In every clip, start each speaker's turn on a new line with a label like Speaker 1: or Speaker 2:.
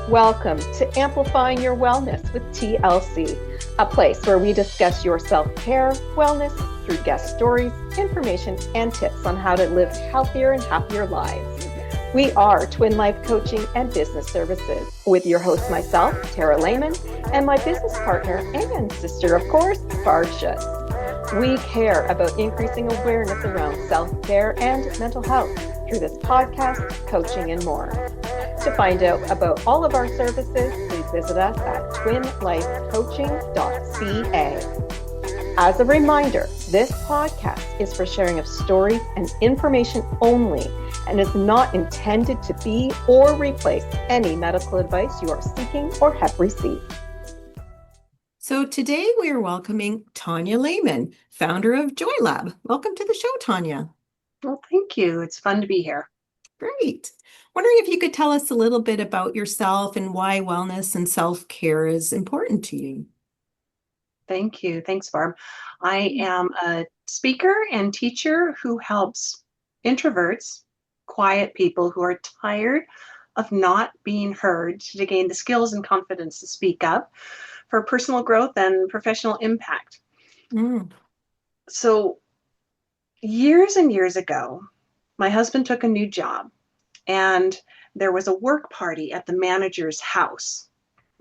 Speaker 1: Welcome to Amplifying Your Wellness with TLC, a place where we discuss your self-care, wellness through guest stories, information, and tips on how to live healthier and happier lives. We are Twin Life Coaching and Business Services with your host, myself, Tonya Lehman, and my business partner and sister, of course, Barshas. We care about increasing awareness around self-care and mental health through this podcast, coaching, and more. To find out about all of our services, please visit us at twinlifecoaching.ca. As a reminder, this podcast is for sharing of stories and information only and is not intended to be or replace any medical advice you are seeking or have received.
Speaker 2: So today we are welcoming Tonya Lehman, founder of Joy Lab. Welcome to the show, Tonya.
Speaker 3: Well, thank you. It's fun to be here.
Speaker 2: Great. Wondering if you could tell us a little bit about yourself and why wellness and self-care is important to you.
Speaker 3: Thank you. Thanks, Barb. I am a speaker and teacher who helps introverts, quiet people who are tired of not being heard, to gain the skills and confidence to speak up for personal growth and professional impact. So years and years ago, my husband took a new job and there was a work party at the manager's house.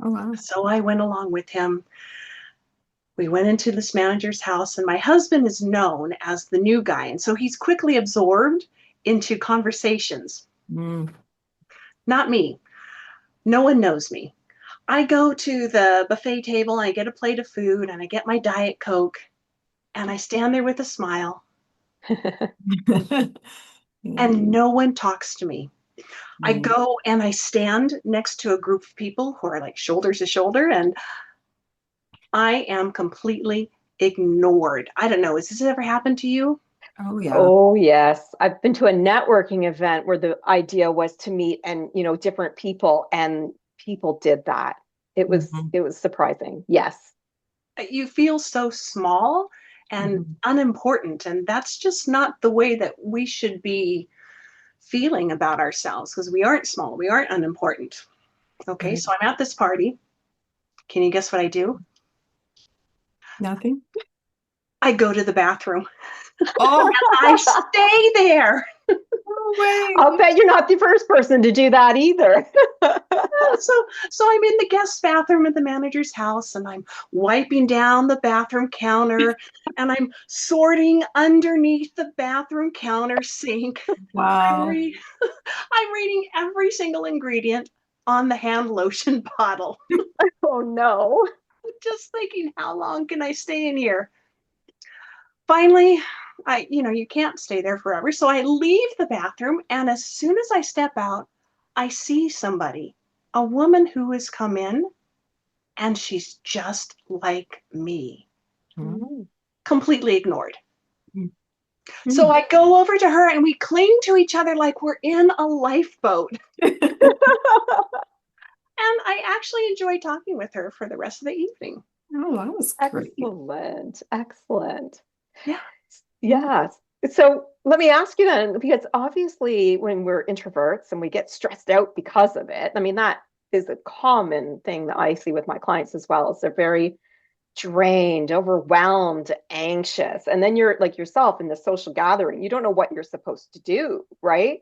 Speaker 2: Oh, wow.
Speaker 3: So I went along with him. We went into this manager's house and my husband is known as the new guy. And so he's quickly absorbed into conversations. Not me. No one knows me. I go to the buffet table and I get a plate of food and I get my Diet Coke and I stand there with a smile. And no one talks to me. I go and I stand next to a group of people who are like shoulder to shoulder and I am completely ignored. I don't know. Has this ever happened to you?
Speaker 2: Oh, yeah.
Speaker 1: Oh, yes. I've been to a networking event where the idea was to meet and, different people, and people did that. It was surprising. Yes.
Speaker 3: You feel so small and unimportant, and that's just not the way that we should be feeling about ourselves, because we aren't small, we aren't unimportant. Okay, so I'm at this party. Can you guess what I do?
Speaker 2: Nothing.
Speaker 3: I go to the bathroom.
Speaker 2: Oh,
Speaker 3: I stay there.
Speaker 2: No way.
Speaker 1: I'll bet you're not the first person to do that either.
Speaker 3: So I'm in the guest bathroom at the manager's house and I'm wiping down the bathroom counter and I'm sorting underneath the bathroom counter sink.
Speaker 2: Wow.
Speaker 3: I'm reading every single ingredient on the hand lotion bottle.
Speaker 1: Oh, no.
Speaker 3: Just thinking, how long can I stay in here? Finally, you can't stay there forever. So I leave the bathroom, and as soon as I step out, I see somebody, a woman who has come in, and she's just like me, completely ignored. So I go over to her and we cling to each other like we're in a lifeboat. And I actually enjoyed talking with her for the rest of the evening.
Speaker 2: Oh, that was great.
Speaker 1: Excellent.
Speaker 3: Yeah.
Speaker 1: Yes. So let me ask you then, because obviously when we're introverts and we get stressed out because of it, I mean, that is a common thing that I see with my clients as well. Is they're very drained, overwhelmed, anxious. And then you're like yourself in the social gathering, you don't know what you're supposed to do, right?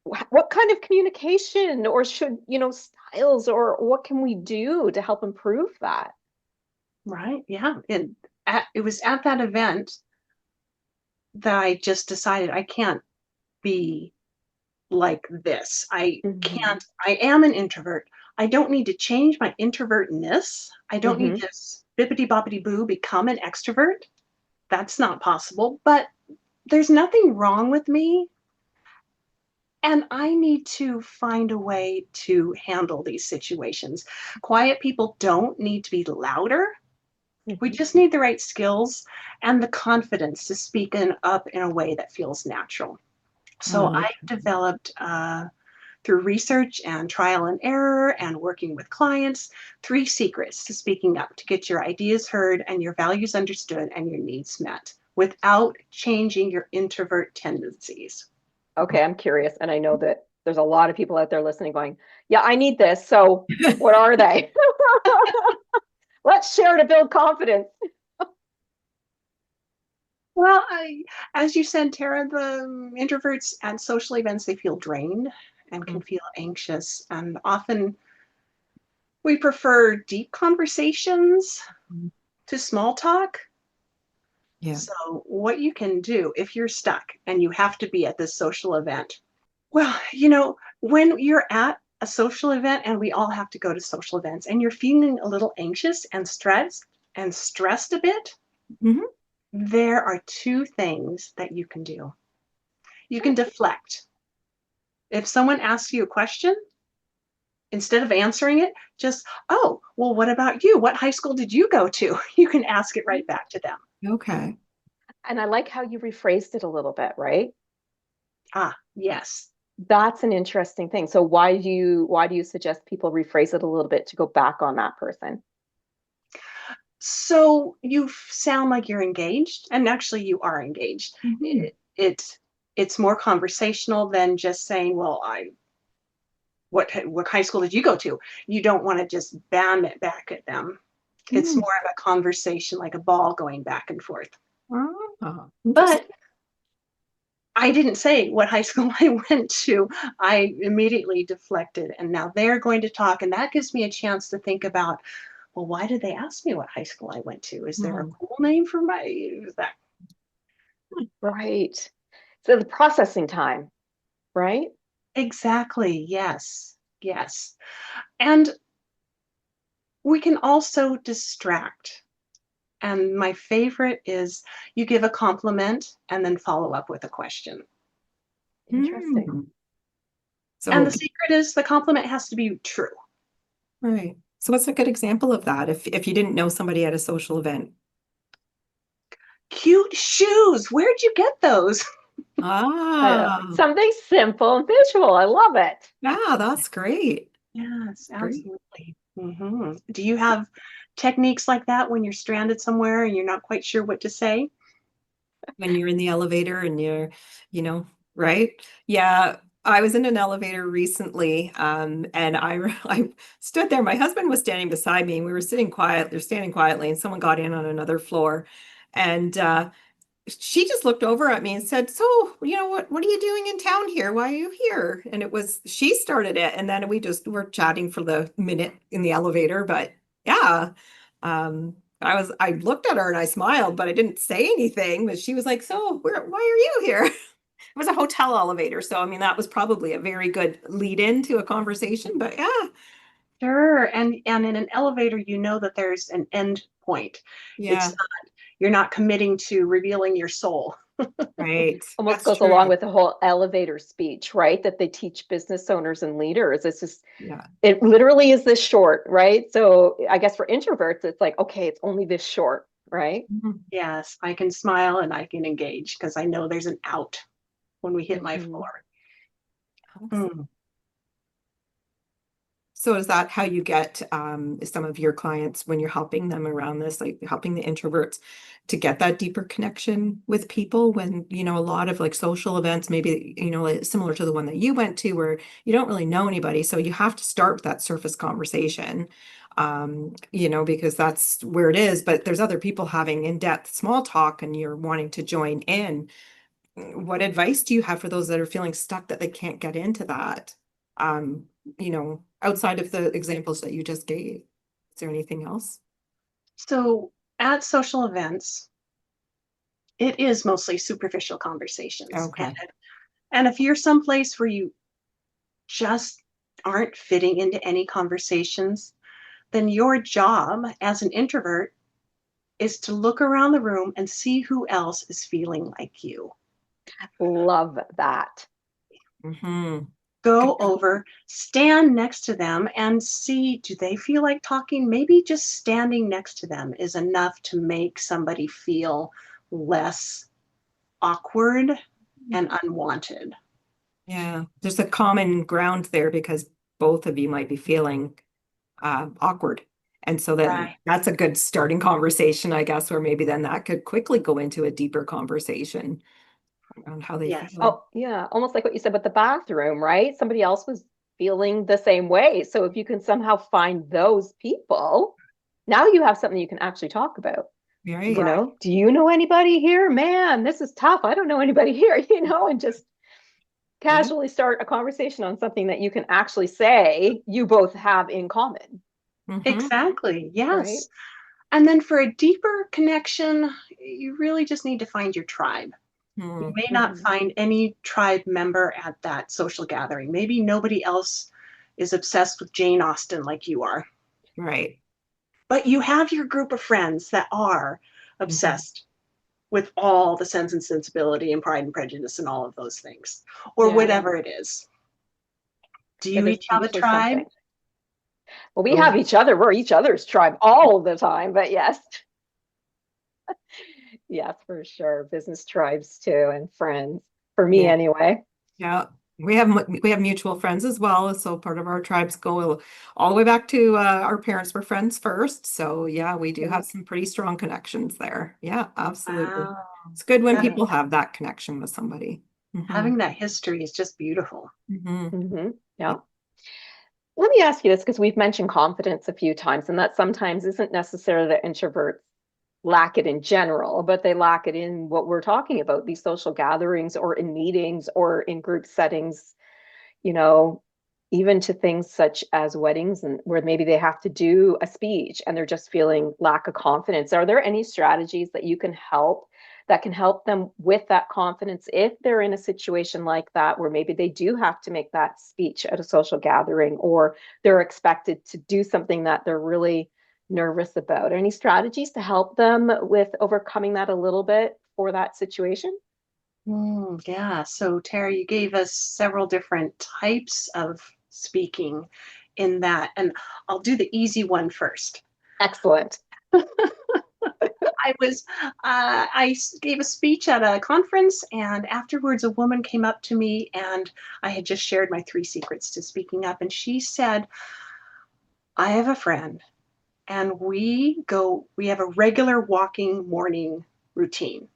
Speaker 1: What kind of communication or should, styles or what can we do to help improve that?
Speaker 3: Right. Yeah. And it was at that event that I just decided I can't be like this. I am an introvert. I don't need to change my introvertness. I don't need to bippity boppity boo become an extrovert. That's not possible, but there's nothing wrong with me. And I need to find a way to handle these situations. Quiet people don't need to be louder. We just need the right skills and the confidence to speak up in a way that feels natural. So I developed, through research and trial and error and working with clients, 3 secrets to speaking up to get your ideas heard and your values understood and your needs met without changing your introvert tendencies.
Speaker 1: Okay, I'm curious, and I know that there's a lot of people out there listening going, yeah, I need this. So what are they? Let's share to build confidence.
Speaker 3: Well, as you said, Tara, the introverts at social events, they feel drained and can feel anxious. And often we prefer deep conversations to small talk.
Speaker 2: Yeah.
Speaker 3: So what you can do if you're stuck and you have to be at this social event, well, when you're at a social event, and we all have to go to social events, and you're feeling a little anxious and stressed a bit,
Speaker 2: Mhm.
Speaker 3: there are two things that you can do. You can deflect. If someone asks you a question, instead of answering it, just, oh, well, what about you? What high school did you go to? You can ask it right back to them.
Speaker 2: Okay.
Speaker 1: And I like how you rephrased it a little bit, right?
Speaker 3: Ah, yes.
Speaker 1: That's an interesting thing. So why do you suggest people rephrase it a little bit to go back on that person?
Speaker 3: So you sound like you're engaged, and actually you are engaged.
Speaker 2: Mhm.
Speaker 3: It's more conversational than just saying, well, what high school did you go to? You don't want to just bam it back at them. It's
Speaker 2: Mm.
Speaker 3: more of a conversation, like a ball going back and forth.
Speaker 2: Ah,
Speaker 3: But
Speaker 2: interesting.
Speaker 3: I didn't say what high school I went to. I immediately deflected, and now they're going to talk, and that gives me a chance to think about, well, why did they ask me what high school I went to? Is there a
Speaker 2: Mhm.
Speaker 3: cool name for that?
Speaker 1: Right. So the processing time, right?
Speaker 3: Exactly. Yes. Yes. And we can also distract. And my favorite is you give a compliment and then follow up with a question.
Speaker 1: Interesting.
Speaker 2: Mm.
Speaker 3: And
Speaker 2: So,
Speaker 3: the secret is the compliment has to be true.
Speaker 2: right. So what's a good example of that if you didn't know somebody at a social event?
Speaker 3: Cute shoes. Where'd you get those?
Speaker 2: Ah,
Speaker 1: Something simple and visual. I love it.
Speaker 2: yeah, that's great.
Speaker 3: Yes,
Speaker 2: Great.
Speaker 3: absolutely. Do you have techniques like that when you're stranded somewhere and you're not quite sure what to say?
Speaker 2: When you're in the elevator and you're, you know, right? Yeah, I was in an elevator recently, and I stood there. My husband was standing beside me, and we were standing quietly, and someone got in on another floor, and she just looked over at me and said, "So, what are you doing in town here? Why are you here?" And she started it, and then we just were chatting for the minute in the elevator. But yeah, I looked at her and I smiled, but I didn't say anything. But she was like, "So, why are you here?" It was a hotel elevator, so I mean that was probably a very good lead in to a conversation. But yeah,
Speaker 3: Sure. And in an elevator, you know that there's an end point.
Speaker 2: yeah,
Speaker 3: It's you're not committing to revealing your soul.
Speaker 2: right.
Speaker 1: Almost
Speaker 2: That's
Speaker 1: goes along
Speaker 2: true.
Speaker 1: with the whole elevator speech, right? That they teach business owners and leaders. It's just,
Speaker 2: Yeah.
Speaker 1: it literally is this short, right? So I guess for introverts, it's like, okay, it's only this short, right?
Speaker 2: Mhm.
Speaker 3: Yes, I can smile and I can engage because I know there's an out when we hit my
Speaker 1: Mhm.
Speaker 3: floor.
Speaker 2: Awesome.
Speaker 3: Mm.
Speaker 2: So is that how you get some of your clients when you're helping them around this, like helping the introverts to get that deeper connection with people when, a lot of like social events, maybe, like similar to the one that you went to where you don't really know anybody. So you have to start with that surface conversation, because that's where it is. But there's other people having in-depth small talk and you're wanting to join in. What advice do you have for those that are feeling stuck that they can't get into that? Outside of the examples that you just gave, is there anything else?
Speaker 3: So at social events, it is mostly superficial conversations.
Speaker 2: Okay.
Speaker 3: And if you're someplace where you just aren't fitting into any conversations, then your job as an introvert is to look around the room and see who else is feeling like you.
Speaker 1: Love that.
Speaker 2: Mm-hmm.
Speaker 3: Go over, stand next to them and see, do they feel like talking? Maybe just standing next to them is enough to make somebody feel less awkward and unwanted.
Speaker 2: Yeah, there's a common ground there because both of you might be feeling awkward. And so then
Speaker 3: Right.
Speaker 2: that's a good starting conversation, I guess, where maybe then that could quickly go into a deeper conversation. on how they
Speaker 3: Yes.
Speaker 2: feel.
Speaker 1: Oh, yeah. Almost like what you said with the bathroom, right? Somebody else was feeling the same way. So if you can somehow find those people, now you have something you can actually talk about.
Speaker 2: Right.
Speaker 1: You know, do you know anybody here? Man, this is tough. I don't know anybody here, and just casually start a conversation on something that you can actually say you both have in common,
Speaker 3: Exactly.
Speaker 1: right?
Speaker 3: Yes. And then for a deeper connection, you really just need to find your tribe. You may not
Speaker 1: Mhm.
Speaker 3: find any tribe member at that social gathering. Maybe nobody else is obsessed with Jane Austen like you are,
Speaker 2: Right.
Speaker 3: but you have your group of friends that are
Speaker 2: Mhm.
Speaker 3: obsessed with all the Sense and Sensibility and Pride and Prejudice and all of those things, or
Speaker 1: Yeah.
Speaker 3: whatever it is. Do
Speaker 1: It
Speaker 3: you
Speaker 1: is
Speaker 3: each have a
Speaker 1: usually
Speaker 3: tribe?
Speaker 1: something. Well, we
Speaker 2: Oh,
Speaker 1: have each other. We're each other's tribe all the time, but yes. Yes, for sure. Business tribes too, and friends. For me,
Speaker 2: yeah.
Speaker 1: anyway.
Speaker 2: Yeah. We have mutual friends as well. So part of our tribes go all the way back to our parents were friends first. So yeah, we do
Speaker 1: Yeah.
Speaker 2: have some pretty strong connections there. Yeah, absolutely.
Speaker 3: Wow.
Speaker 2: It's good when
Speaker 3: Having,
Speaker 2: people have that connection with somebody.
Speaker 3: having that history is just beautiful.
Speaker 1: Yeah. Let me ask you this because we've mentioned confidence a few times, and that sometimes isn't necessarily that introverts lack it in general, but they lack it in what we're talking about, these social gatherings or in meetings or in group settings, you know, even to things such as weddings and where maybe they have to do a speech and they're just feeling lack of confidence. Are there any strategies that can help them with that confidence if they're in a situation like that where maybe they do have to make that speech at a social gathering or they're expected to do something that they're really nervous about? Any strategies to help them with overcoming that a little bit for that situation?
Speaker 3: Yeah. So, Tara, you gave us several different types of speaking in that, and I'll do the easy one first.
Speaker 1: Excellent.
Speaker 3: I gave a speech at a conference, and afterwards, a woman came up to me, and I had just shared my 3 secrets to speaking up, and she said, "I have a friend, and we have a regular walking morning routine,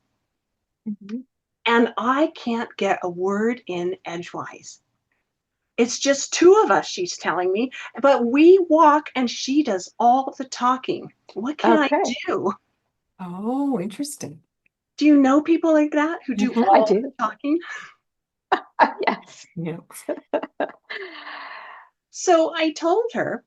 Speaker 1: Mhm.
Speaker 3: and I can't get a word in edgewise. It's just 2 of us," she's telling me, "but we walk and she does all the talking. What can I
Speaker 1: Okay.
Speaker 3: do?"
Speaker 2: Oh, interesting.
Speaker 3: Do you know people like that who do
Speaker 1: I
Speaker 3: all
Speaker 1: do.
Speaker 3: the talking?
Speaker 1: Yes.
Speaker 2: Yeah.
Speaker 3: So I told her,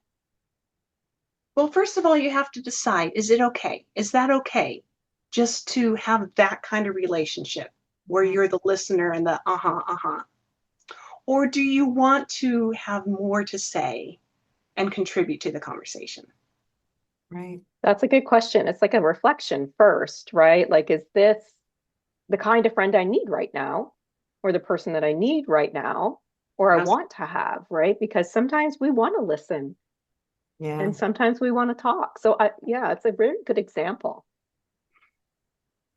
Speaker 3: well, first of all, you have to decide, is it okay? Is that okay? Just to have that kind of relationship where you're the listener and the uh-huh, uh-huh. Or do you want to have more to say and contribute to the conversation?
Speaker 2: Right.
Speaker 1: That's a good question. It's like a reflection first, right? Like, is this the kind of friend I need right now, or the person that I need right now, or I
Speaker 3: How's-
Speaker 1: want to have, right? Because sometimes we want to listen
Speaker 2: Yeah.
Speaker 1: and sometimes we want to talk. So, yeah, it's a very good example.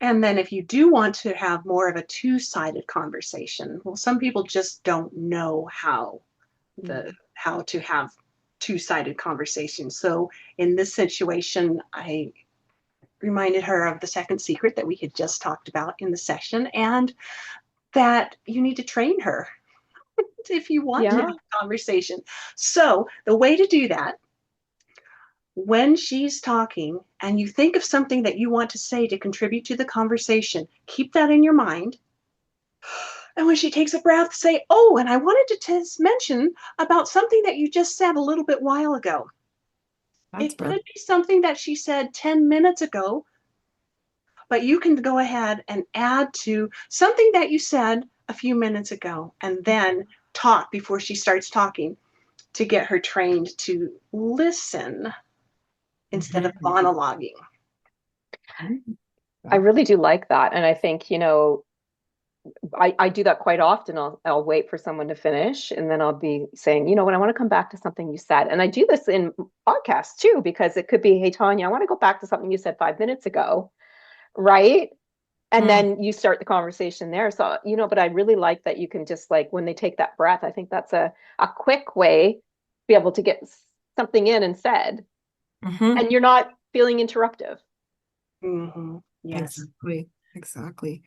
Speaker 3: And then if you do want to have more of a two-sided conversation, well, some people just don't know
Speaker 1: Mm.
Speaker 3: how to have two-sided conversations. So in this situation, I reminded her of the second secret that we had just talked about in the session, and that you need to train her if you want to have
Speaker 1: Yeah.
Speaker 3: a conversation. So the way to do that, when she's talking and you think of something that you want to say to contribute to the conversation, keep that in your mind. And when she takes a breath, say, "Oh, and I wanted to mention about something that you just said a little bit while ago."
Speaker 2: That's
Speaker 3: It
Speaker 2: brilliant.
Speaker 3: could be something that she said 10 minutes ago, but you can go ahead and add to something that you said a few minutes ago and then talk before she starts talking to get her trained to listen instead of monologuing.
Speaker 1: I really do like that. And I think, I do that quite often. I'll wait for someone to finish and then I'll be saying, when I want to come back to something you said. And I do this in podcasts too, because it could be, hey, Tonya, I want to go back to something you said 5 minutes ago. Right. And
Speaker 2: Mm.
Speaker 1: then you start the conversation there. So, but I really like that you can just like when they take that breath, I think that's a quick way to be able to get something in and said,
Speaker 2: Mm-hmm.
Speaker 1: and you're not feeling interruptive.
Speaker 3: Yes.
Speaker 2: Exactly. Exactly.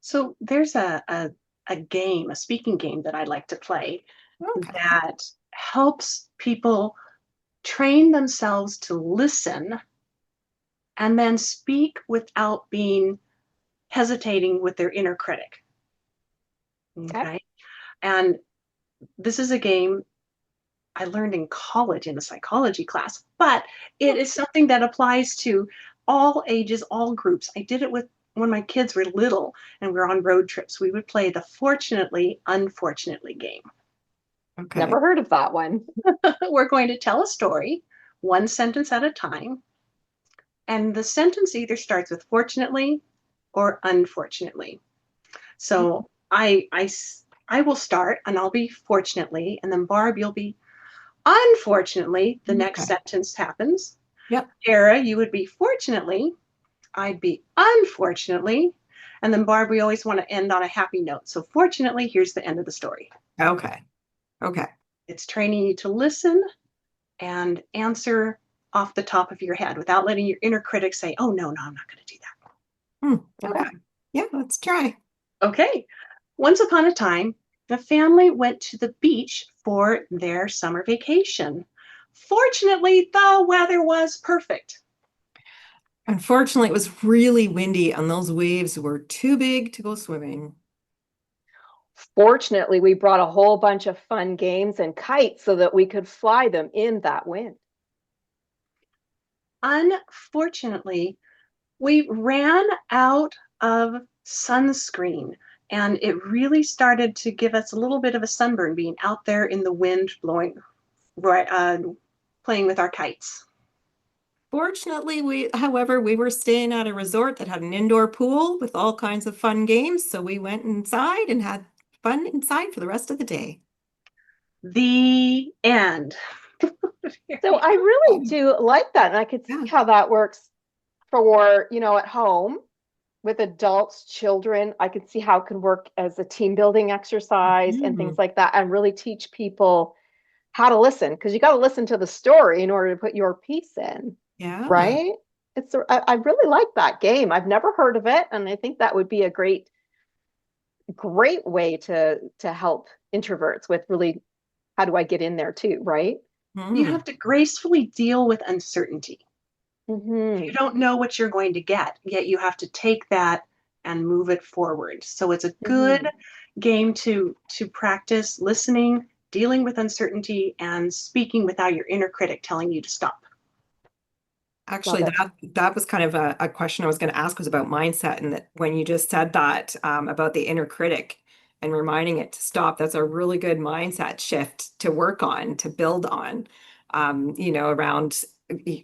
Speaker 3: So there's a game, a speaking game that I like to play
Speaker 2: Okay.
Speaker 3: that helps people train themselves to listen and then speak without being hesitating with their inner critic. Okay. And this is a game I learned in college in a psychology class, but it is something that applies to all ages, all groups. I did it with when my kids were little and we were on road trips. We would play the fortunately, unfortunately game.
Speaker 2: Okay.
Speaker 1: Never heard of that one.
Speaker 3: We're going to tell a story, one sentence at a time. And the sentence either starts with fortunately or unfortunately. So I will start and I'll be fortunately, and then Barb, you'll be unfortunately. The next sentence happens.
Speaker 2: Yep.
Speaker 3: Tara, you would be fortunately. I'd be unfortunately. And then Barb, we always want to end on a happy note. So fortunately, here's the end of the story.
Speaker 2: Okay. Okay.
Speaker 3: It's training you to listen and answer off the top of your head without letting your inner critic say, oh, no, I'm not going to do that.
Speaker 2: Okay. Yeah, let's try.
Speaker 3: Okay. Once upon a time, the family went to the beach for their summer vacation. Fortunately, the weather was perfect.
Speaker 2: Unfortunately, it was really windy and those waves were too big to go swimming.
Speaker 1: Fortunately, we brought a whole bunch of fun games and kites so that we could fly them in that wind.
Speaker 3: Unfortunately, we ran out of sunscreen and it really started to give us a little bit of a sunburn being out there in the wind blowing, playing with our kites.
Speaker 2: Fortunately, however, we were staying at a resort that had an indoor pool with all kinds of fun games. So we went inside and had fun inside for the rest of the day.
Speaker 3: The end.
Speaker 1: So I really do like that. And I could see how that works for, at home with adults, children. I could see how it can work as a team building exercise and things like that, and really teach people how to listen, because you got to listen to the story in order to put your piece in.
Speaker 2: Yeah.
Speaker 1: Right. I really like that game. I've never heard of it. And I think that would be a great way to help introverts with really, how do I get in there too? Right.
Speaker 3: You have to gracefully deal with uncertainty. You don't know what you're going to get, yet you have to take that and move it forward. So it's a good game to practice listening, dealing with uncertainty, and speaking without your inner critic telling you to stop.
Speaker 2: Actually, that was kind of a question I was going to ask, was about mindset. And that when you just said that about the inner critic and reminding it to stop, that's a really good mindset shift to work on, to build on, around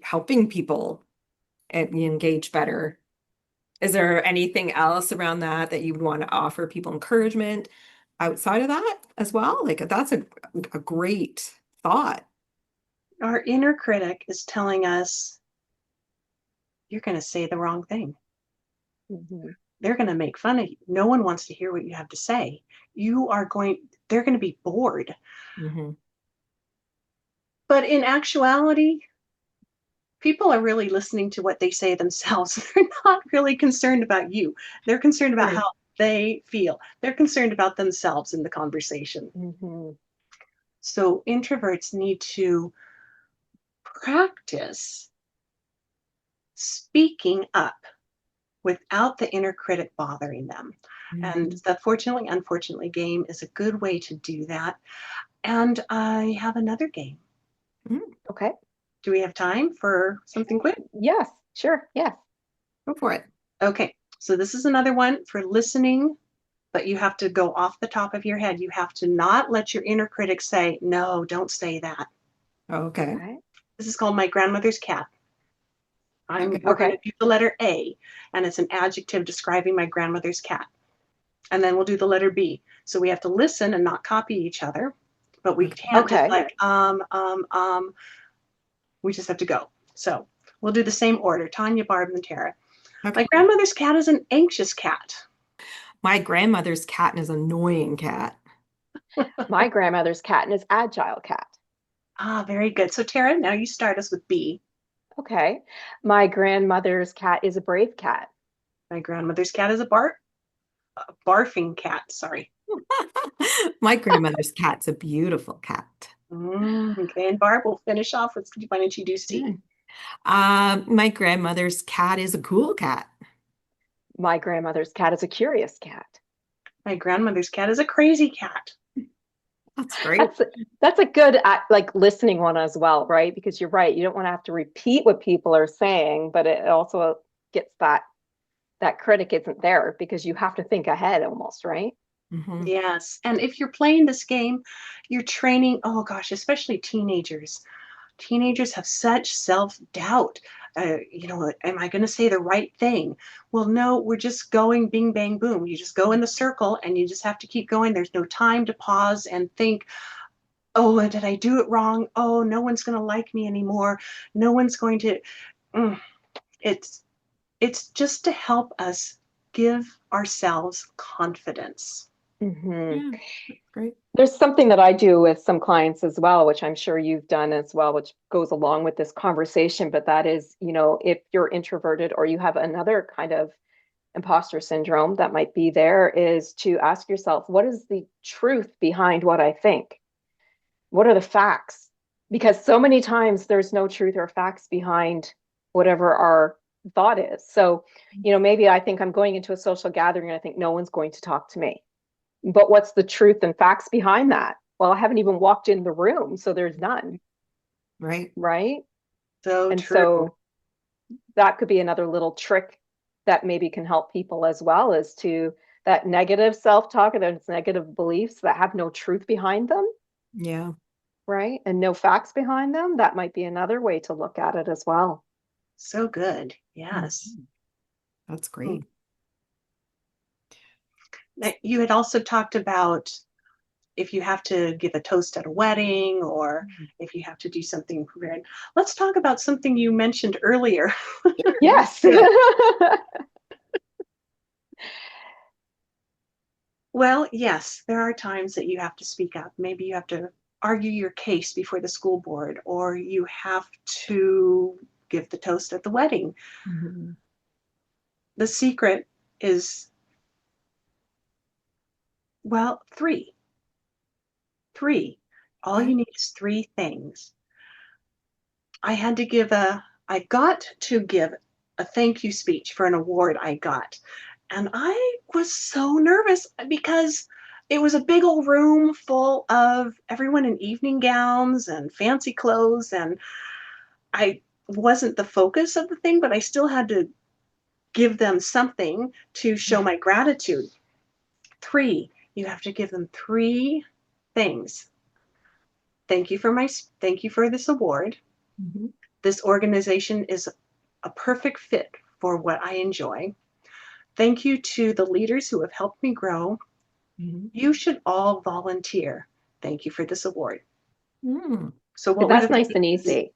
Speaker 2: helping people engage better. Is there anything else around that you would want to offer people encouragement outside of that as well? Like, that's a great thought.
Speaker 3: Our inner critic is telling us, you're going to say the wrong thing. They're going to make fun of you. No one wants to hear what you have to say. They're going to be bored. But in actuality, people are really listening to what they say themselves. They're not really concerned about you. They're concerned about how they feel. They're concerned about themselves in the conversation. So introverts need to practice speaking up without the inner critic bothering them. And the fortunately, unfortunately game is a good way to do that. And I have another game.
Speaker 1: Okay.
Speaker 3: Do we have time for something quick?
Speaker 1: Yes, sure. Yes.
Speaker 2: Go for it.
Speaker 3: Okay. So this is another one for listening, but you have to go off the top of your head. You have to not let your inner critic say, no, don't say that.
Speaker 2: Okay.
Speaker 3: This is called My Grandmother's Cat. We're going to do the letter A, and it's an adjective describing my grandmother's cat. And then we'll do the letter B. So we have to listen and not copy each other, but we can't just like, we just have to go. So we'll do the same order. Tonya, Barb, and Tara. My grandmother's cat is an anxious cat.
Speaker 2: My grandmother's cat is an annoying cat.
Speaker 1: My grandmother's cat is agile cat.
Speaker 3: Ah, very good. So Tara, now you start us with B.
Speaker 1: Okay. My grandmother's cat is a brave cat.
Speaker 3: My grandmother's cat is a Bart. barfing cat. Sorry.
Speaker 2: My grandmother's cat's a beautiful cat.
Speaker 3: Okay, and Barb will finish off with, why don't you do C?
Speaker 2: Yeah. My grandmother's cat is a cool cat.
Speaker 1: My grandmother's cat is a curious cat.
Speaker 3: My grandmother's cat is a crazy cat.
Speaker 2: That's great.
Speaker 1: That's a good like listening one as well, right? Because you're right. You don't want to have to repeat what people are saying, but it also gets that critic isn't there because you have to think ahead almost, right?
Speaker 2: Mhm.
Speaker 3: Yes. And if you're playing this game, you're training, oh gosh, especially teenagers. Teenagers have such self-doubt. Am I going to say the right thing? Well, no, we're just going bing, bang, boom. You just go in the circle and you just have to keep going. There's no time to pause and think, oh, did I do it wrong? Oh, no one's going to like me anymore. No one's going to. Mm. It's just to help us give ourselves confidence.
Speaker 1: Mm-hmm.
Speaker 2: Yeah, great.
Speaker 1: There's something that I do with some clients as well, which I'm sure you've done as well, which goes along with this conversation. But that is, if you're introverted or you have another kind of imposter syndrome that might be there, is to ask yourself, what is the truth behind what I think? What are the facts? Because so many times there's no truth or facts behind whatever our thought is. So, maybe I think I'm going into a social gathering and I think no one's going to talk to me. But what's the truth and facts behind that? Well, I haven't even walked in the room, so there's none.
Speaker 2: Right.
Speaker 1: Right.
Speaker 3: So
Speaker 1: And
Speaker 3: true.
Speaker 1: so that could be another little trick that maybe can help people as well, as to that negative self-talk or those negative beliefs that have no truth behind them.
Speaker 2: Yeah.
Speaker 1: Right. And no facts behind them. That might be another way to look at it as well.
Speaker 3: So good. Yes.
Speaker 2: That's great.
Speaker 3: You had also talked about if you have to give a toast at a wedding or if you have to do something prepared. Let's talk about something you mentioned earlier.
Speaker 1: Yes.
Speaker 3: Well, yes, there are times that you have to speak up. Maybe you have to argue your case before the school board, or you have to give the toast at the wedding.
Speaker 2: Mhm.
Speaker 3: The secret is, well, three. All you need is three things. I got to give a thank you speech for an award I got. And I was so nervous because it was a big old room full of everyone in evening gowns and fancy clothes. And I wasn't the focus of the thing, but I still had to give them something to show my gratitude. You have to give them three things. Thank you for this award.
Speaker 2: Mhm.
Speaker 3: This organization is a perfect fit for what I enjoy. Thank you to the leaders who have helped me grow.
Speaker 2: Mhm.
Speaker 3: You should all volunteer. Thank you for this award.
Speaker 2: Mm.
Speaker 3: So
Speaker 1: That's nice and easy.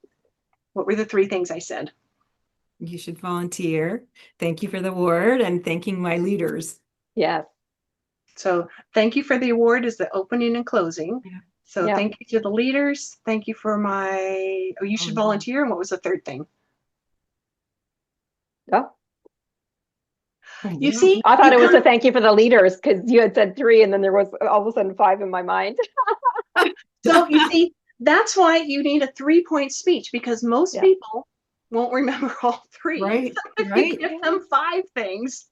Speaker 3: What were the three things I said?
Speaker 2: You should volunteer. Thank you for the award and thanking my leaders.
Speaker 1: Yes.
Speaker 3: So thank you for the award is the opening and closing.
Speaker 2: Yeah.
Speaker 3: So
Speaker 1: Yeah.
Speaker 3: thank you to the leaders. Thank you for you should volunteer. And what was the third thing?
Speaker 1: Oh,
Speaker 3: You see,
Speaker 1: I thought it was a thank you for the leaders because you had said three and then there was all of a sudden five in my mind.
Speaker 3: So you see, that's why you need a 3-point speech, because most
Speaker 1: Yeah.
Speaker 3: people won't remember all three.
Speaker 2: Right.
Speaker 3: If
Speaker 2: Right.
Speaker 3: you give them 5 things.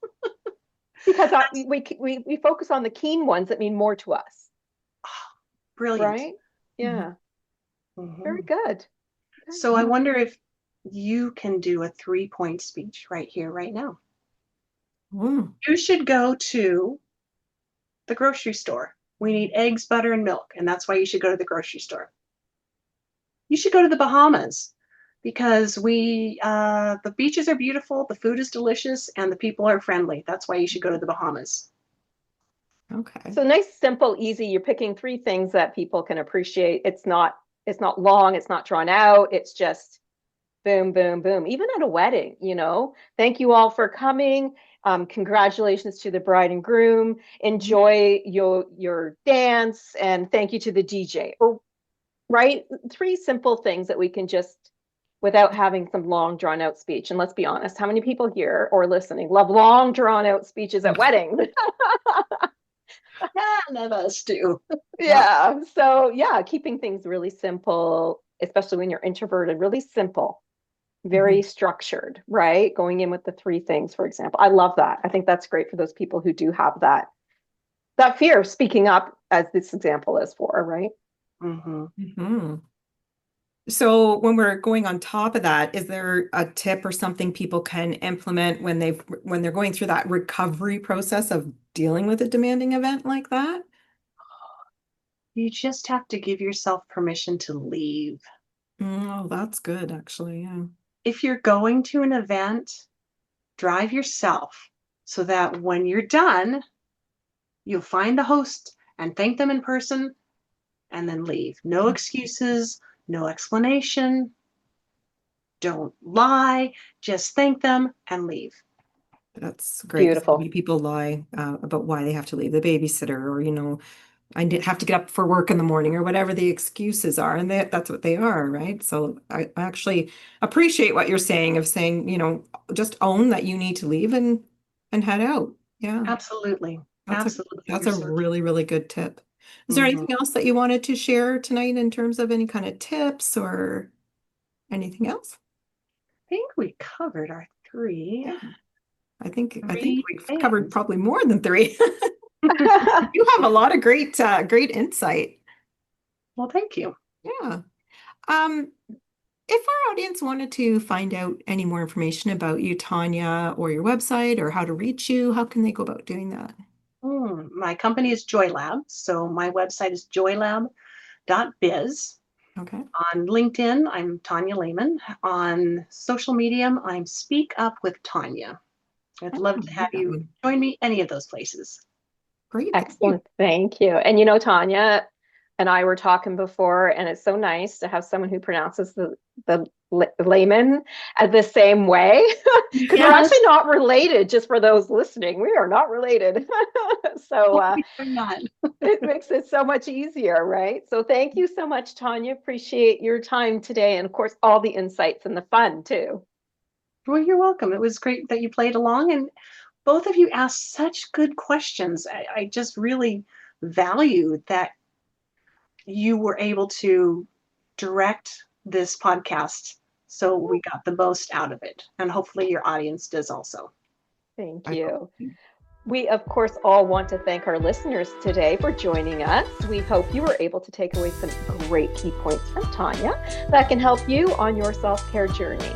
Speaker 1: Because we focus on the keen ones that mean more to us.
Speaker 3: Brilliant.
Speaker 1: Right? Yeah.
Speaker 3: Mhm.
Speaker 1: Very good.
Speaker 3: So I wonder if you can do a 3-point speech right here, right now.
Speaker 2: Mm.
Speaker 3: You should go to the grocery store. We need eggs, butter, and milk, and that's why you should go to the grocery store. You should go to the Bahamas because the beaches are beautiful, the food is delicious, and the people are friendly. That's why you should go to the Bahamas.
Speaker 2: Okay.
Speaker 1: So nice, simple, easy. You're picking three things that people can appreciate. It's not long, it's not drawn out. It's just boom, boom, boom. Even at a wedding, thank you all for coming. Congratulations to the bride and groom. Enjoy your dance, and thank you to the DJ. Or right, three simple things that we can just without having some long drawn out speech. And let's be honest, how many people here or listening love long drawn out speeches at weddings?
Speaker 3: None of us do.
Speaker 1: Yeah. So yeah, keeping things really simple, especially when you're introverted, really simple, very structured, right? Going in with the three things, for example. I love that. I think that's great for those people who do have that fear of speaking up, as this example is for, right?
Speaker 2: So when we're going on top of that, is there a tip or something people can implement when they're going through that recovery process of dealing with a demanding event like that?
Speaker 3: You just have to give yourself permission to leave.
Speaker 2: Oh, that's good, actually. Yeah.
Speaker 3: If you're going to an event, drive yourself so that when you're done, you'll find the host and thank them in person and then leave. No excuses, no explanation. Don't lie, just thank them and leave.
Speaker 2: That's great. So
Speaker 1: Beautiful.
Speaker 2: many people lie about why they have to leave, the babysitter, or I have to get up for work in the morning, or whatever the excuses are, and that's what they are, right? So I actually appreciate what you're saying of saying, just own that you need to leave and head out. Yeah,
Speaker 3: Absolutely. Absolutely.
Speaker 2: that's a really, really good tip. Is there anything else that you wanted to share tonight in terms of any kind of tips or anything else?
Speaker 3: I think we covered our three.
Speaker 2: Yeah. I think
Speaker 3: Three
Speaker 2: we've
Speaker 3: things.
Speaker 2: covered probably more than three. You have a lot of great insight.
Speaker 3: Well, thank you.
Speaker 2: Yeah. If our audience wanted to find out any more information about you, Tonya, or your website, or how to reach you, how can they go about doing that?
Speaker 3: My company is JoyLab, so my website is joylab.biz.
Speaker 2: Okay.
Speaker 3: On LinkedIn, I'm Tonya Lehman. On social media, I'm Speak Up with Tonya. I'd love to have you join me any of those places.
Speaker 2: Great.
Speaker 1: Excellent. Thank you. And Tonya and I were talking before, and it's so nice to have someone who pronounces the layman the same way, because we're actually not related. Just for those listening, we are not related. So it makes it so much easier, right? So thank you so much, Tonya. Appreciate your time today, and of course, all the insights and the fun too.
Speaker 3: Well, you're welcome. It was great that you played along, and both of you asked such good questions. I just really value that you were able to direct this podcast so we got the most out of it, and hopefully your audience does also.
Speaker 1: Thank you. We, of course, all want to thank our listeners today for joining us. We hope you were able to take away some great key points from Tonya that can help you on your self-care journey.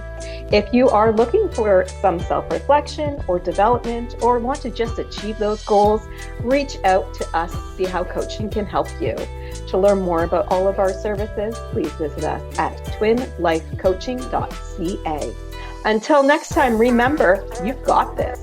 Speaker 1: If you are looking for some self-reflection or development, or want to just achieve those goals, reach out to us to see how coaching can help you. To learn more about all of our services, please visit us at twinlifecoaching.ca. Until next time, remember, you've got this.